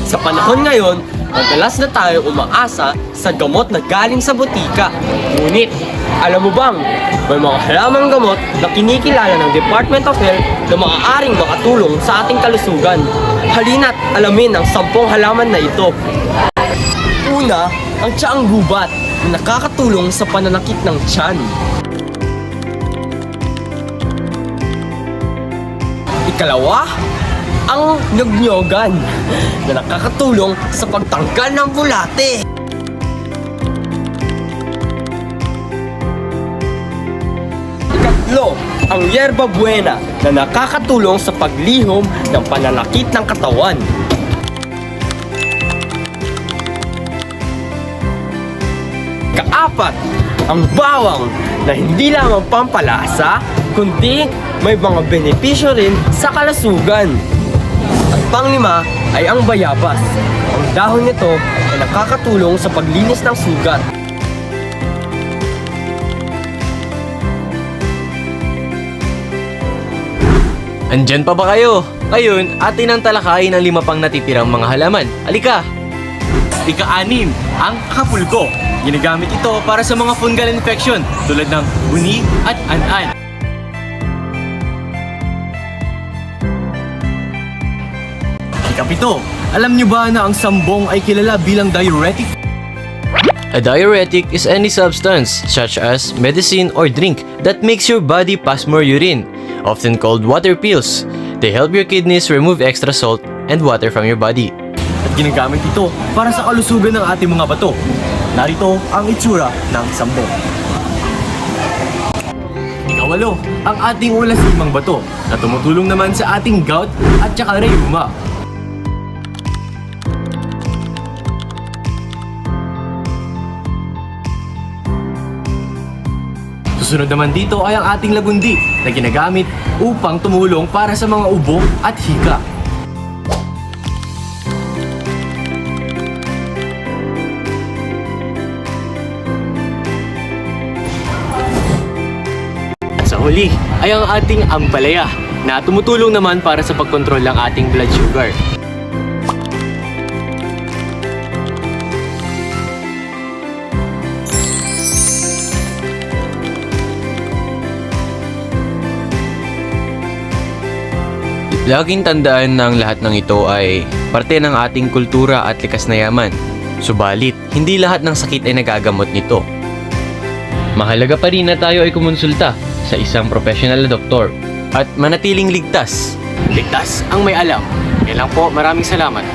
Sa panahon ngayon, madalas na tayo umaasa sa gamot na galing sa botika. Ngunit, alam mo bang, may mga halamang gamot na kinikilala ng Department of Health na maaaring makatulong sa ating kalusugan. Halina't alamin ang 10 halaman na ito. Una, ang tsaang gubat na nakakatulong sa pananakit ng tiyan. Ikalawa, ang nyog-nyogan na nakakatulong sa pagtanggal ng bulate. Ikatlo, ang yerba buena na nakakatulong sa paglihom ng pananakit ng katawan. Kaapat, ang bawang na hindi lamang pampalasa, kundi may mga benepisyo rin sa kalusugan. At panglima ay ang bayabas. Ang dahon nito ay nakakatulong sa paglinis ng sugat. Andyan pa ba kayo? Ngayon, atin ang talakayin ang 5 pang natitirang mga halaman. Halika! Ika-6, ang kapulko. Ginagamit ito para sa mga fungal infection tulad ng buni at an-an. Ika-7, alam niyo ba na ang sambong ay kilala bilang diuretic? A diuretic is any substance, such as medicine or drink, that makes your body pass more urine, often called water pills. They help your kidneys remove extra salt and water from your body. At ginagamit ito para sa kalusugan ng ating mga bato. Narito ang itsura ng sambong. Ika-8, ang ating ulasimang bato na tumutulong naman sa ating gout at saka rheuma. Susunod naman dito ay ang ating lagundi na ginagamit upang tumulong para sa mga ubo at hika. At sa huli ay ang ating ampalaya na tumutulong naman para sa pagkontrol ng ating blood sugar. Laging tandaan na ang lahat ng ito ay parte ng ating kultura at likas na yaman. Subalit, hindi lahat ng sakit ay nagagamot nito. Mahalaga pa rin na tayo ay kumonsulta sa isang professional na doktor at manatiling ligtas. Ligtas ang may alam. Yan lang po, maraming salamat.